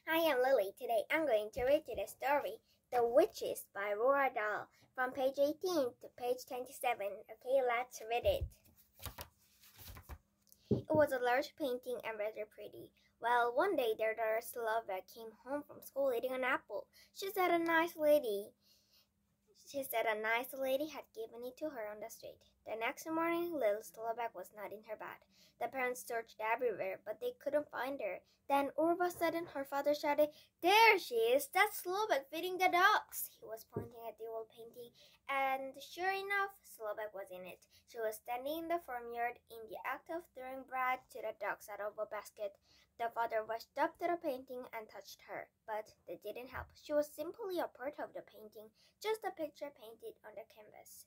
Hi, I'm Lily. Today I'm going to read you the story The Witches by Roald Dahl from page 18 to page 27. Okay, let's read it. It was a large painting and rather pretty. Well, one day their daughter Slova came home from school eating an apple. She said a nice lady had given it to her on the street. The next morning, little Slovak was not in her bed. The parents searched everywhere, but they couldn't find her. Then, all of a sudden, her father shouted, "There she is! That's Slovak feeding the dogs!" He was pointing at the old painting, and sure enough, Slovak was in it. She was standing in the farmyard in the act of throwing bread to the dogs out of a basket. The father rushed up to the painting and touched her, but that didn't help. She was simply a part of the painting, just a picture painted on the canvas.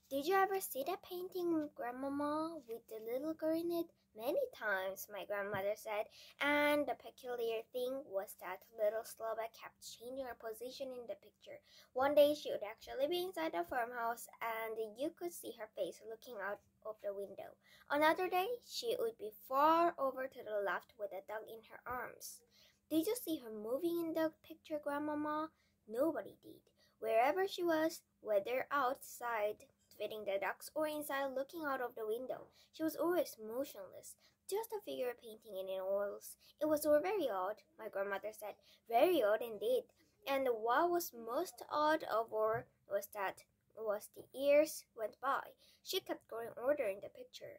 "Did you ever see that painting, Grandmama, with the little girl in it?" "Many times," my grandmother said, and the peculiar thing was that little Slovak kept changing her position in the picture. One day she would actually be inside the farmhouse, and you could see her face looking out of the window. Another day she would be far over to the left with a dog in her arms. "Did you see her moving in the picture, Grandmama?" Nobody did. Wherever she was, whether outside feeding the ducks or inside looking out of the window, she was always motionless, just a figure painting in oils. It was all very odd, my grandmother said. Very odd indeed. And what was most odd of all was that as the years went by, she kept growing older in the picture.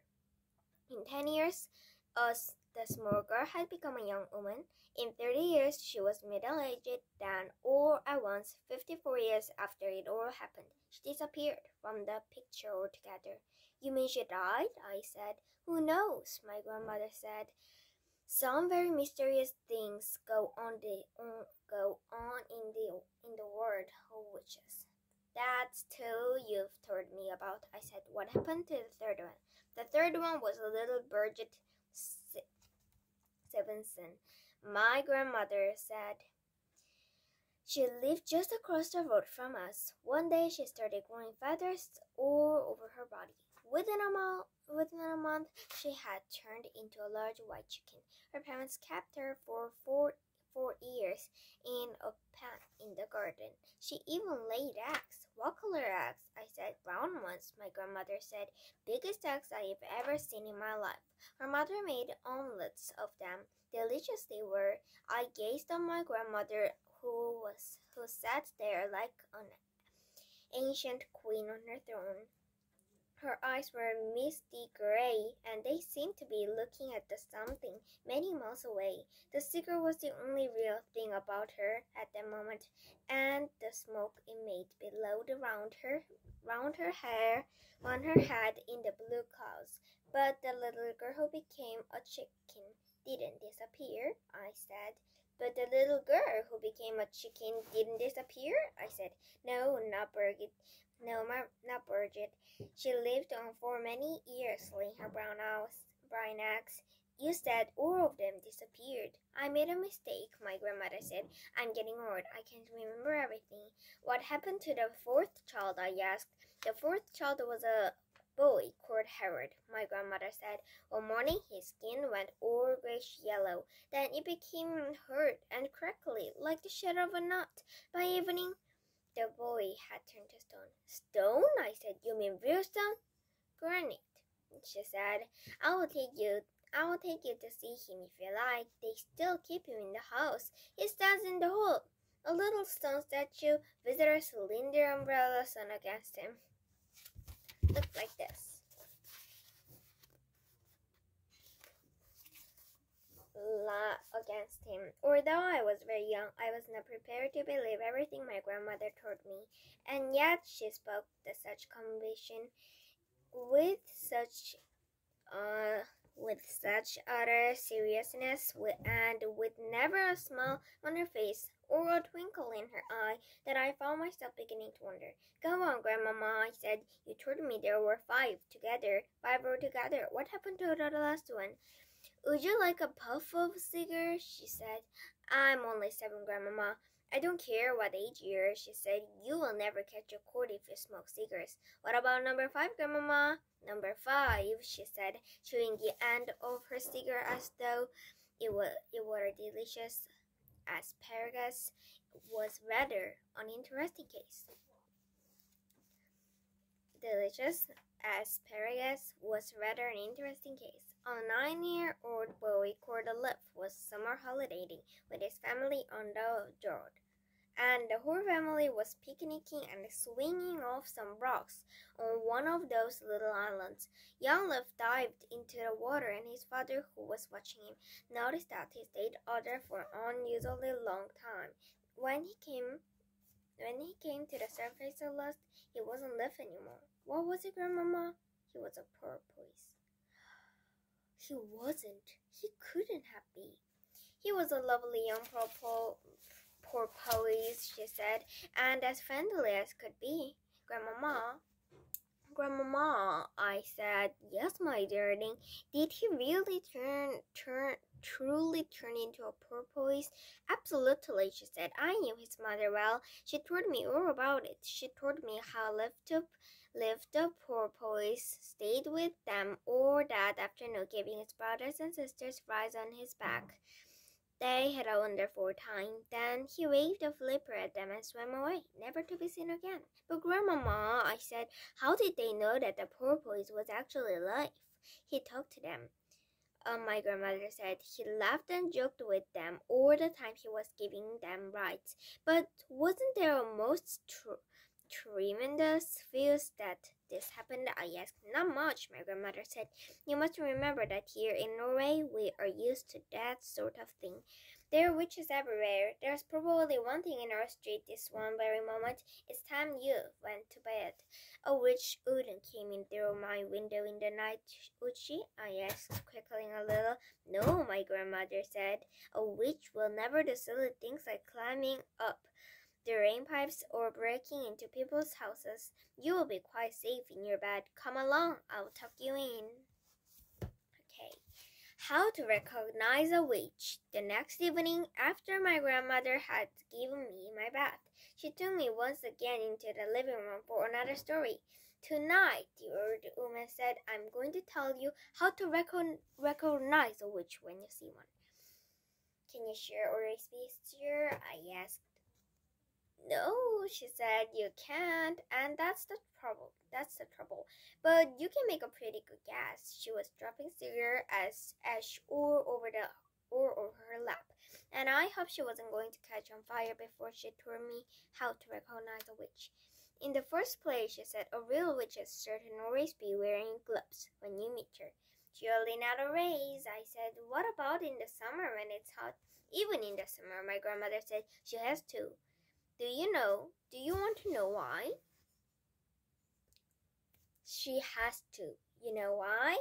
In 10 years, as the small girl had become a young woman. In 30 years, she was middle-aged. Then, all at once, 54 years after it all happened, she disappeared from the picture altogether. "You mean she died?" I said. "Who knows?" my grandmother said. "Some very mysterious things go on in the world of witches." "That's two you've told me about," I said. "What happened to the third one?" "The third one was a little Bridget Stevenson," my grandmother said. "She lived just across the road from us. One day she started growing feathers all over her body. Within a month, she had turned into a large white chicken. Her parents kept her for four years in a pen in the garden. She even laid eggs." "What color eggs?" I said. "Brown ones," my grandmother said. "Biggest eggs I have ever seen in my life. Her mother made omelets of them. Delicious they were." I gazed on my grandmother, who sat there like an ancient queen on her throne. Her eyes were misty gray, and they seemed to be looking at something many miles away. The cigar was the only real thing about her at that moment, and the smoke it made billowed round her hair, on her head in the blue clouds. "But the little girl who became a chicken didn't disappear," I said. "But the little girl who became a chicken didn't disappear?" I said. No, not Bridget. She lived on for many years, laying her brown eggs. "You said all of them disappeared." "I made a mistake," my grandmother said. "I'm getting old. I can't remember everything." "What happened to the fourth child?" I asked. "The fourth child was a boy called Harold," my grandmother said. "One morning his skin went all grayish-yellow. Then it became hard and crackly, like the shell of a nut. By evening, the boy had turned to stone." "Stone?" I said. "You mean real stone?" "Granite," she said. I will take you to see him if you like. They still keep him in the house. He stands in the hall. A little stone statue. Visitors lean their umbrellas on against him. Looks like this. Against him. Although I was very young, I was not prepared to believe everything my grandmother told me, and yet she spoke with such conviction, with such utter seriousness, and with never a smile on her face or a twinkle in her eye, that I found myself beginning to wonder. "Go on, Grandmama," I said. "You told me there were five altogether. What happened to the last one?" "Would you like a puff of cigar?" she said. "I'm only 7, Grandmama." "I don't care what age you are," she said. "You will never catch a cold if you smoke cigars." "What about number 5, Grandmama?" "Number 5, she said, chewing the end of her cigar as though it were delicious. asparagus was rather an interesting case. Delicious asparagus was rather an interesting case. A 9-year-old boy called Olaf was summer holidaying with his family on the Jord, and the whole family was picnicking and swinging off some rocks on one of those little islands. Young Olaf dived into the water, and his father, who was watching him, noticed that he stayed under for an unusually long time. When he came to the surface at last, he wasn't Olaf anymore. What was it, Grandmama? He was a porpoise. He wasn't. He couldn't have been. He was a lovely young porpoise, she said, and as friendly as could be. Grandmama, I said. Yes, my darling. Did he really truly turn into a porpoise? Absolutely, she said. I knew his mother well. She told me all about it. She told me how the porpoise stayed with them all that afternoon, giving his brothers and sisters rides on his back. They had a wonderful time. Then he waved a flipper at them and swam away, never to be seen again. But Grandmama, I said, how did they know that the porpoise was actually alive? He talked to them. My grandmother said he laughed and joked with them all the time he was giving them rides. But wasn't there a most tremendous feels that this happened? I asked. Not much, my grandmother said. You must remember that here in Norway we are used to that sort of thing. There are witches everywhere. There's probably one thing in our street this one very moment. It's time you went to bed. A witch wouldn't came in through my window in the night, would she? I asked, quickling a little. No, my grandmother said. A witch will never do silly things like climbing up the rain pipes or breaking into people's houses. You will be quite safe in your bed. Come along, I'll tuck you in. Okay. How to recognize a witch. The next evening, after my grandmother had given me my bath, she took me once again into the living room for another story. Tonight, the old woman said, I'm going to tell you how to recognize a witch when you see one. Can you share a recipe, dear? I asked. No, she said, you can't, and that's the trouble. But you can make a pretty good guess. She was dropping cigarette ash all over her lap, and I hoped she wasn't going to catch on fire before she told me how to recognize a witch. In the first place, she said, a real witch is certain always be wearing gloves when you meet her. Surely not a race, I said. What about in the summer when it's hot? Even in the summer, my grandmother said, she has to. Do you want to know why? She has to. You know why?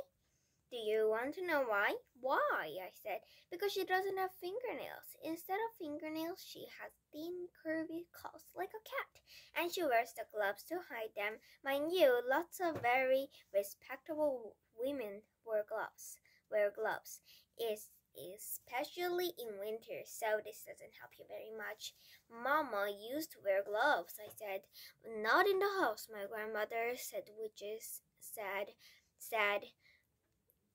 Do you want to know why? Why? I said. Because she doesn't have fingernails. Instead of fingernails, she has thin, curvy claws like a cat. And she wears the gloves to hide them. Mind you, lots of very respectable women wear gloves. Especially in winter, so this doesn't help you very much. Mama used to wear gloves, I said. Not in the house, my grandmother said.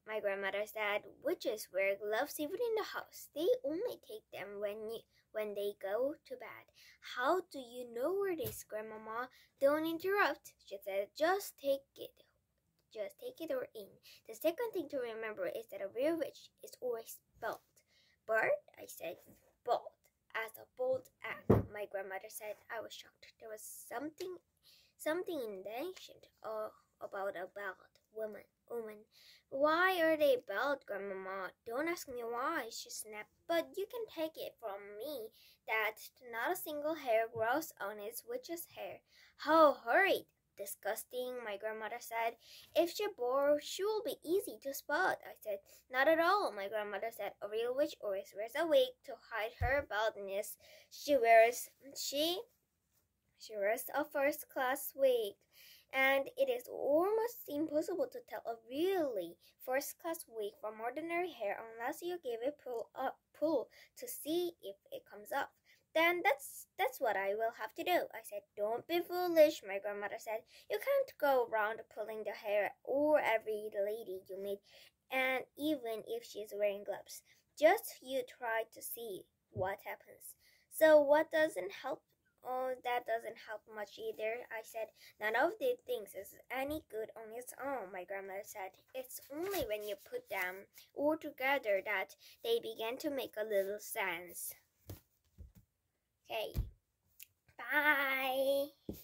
My grandmother said, witches wear gloves even in the house. They only take them when they go to bed. How do you know where it is, Grandmama? Don't interrupt, she said. Just take it or in. The second thing to remember is that a real witch is always bald. Bald? I said. Bald. As a bold egg, my grandmother said. I was shocked. There was something in the ancient about a bald woman. Why are they bald, Grandmama? Don't ask me why, she snapped. But you can take it from me that not a single hair grows on its witch's hair. How horrid! Disgusting, my grandmother said. If she bore, she will be easy to spot, I said. Not at all, my grandmother said. A real witch always wears a wig to hide her baldness. She wears a first-class wig, and it is almost impossible to tell a really first-class wig from ordinary hair unless you give it pull to see if it comes off. Then that's what I will have to do, I said. Don't be foolish, my grandmother said. You can't go around pulling the hair or every lady you meet, and even if she's wearing gloves. Just you try to see what happens. So what doesn't help? Oh, that doesn't help much either, I said. None of these things is any good on its own, my grandmother said. It's only when you put them all together that they begin to make a little sense. Okay, bye.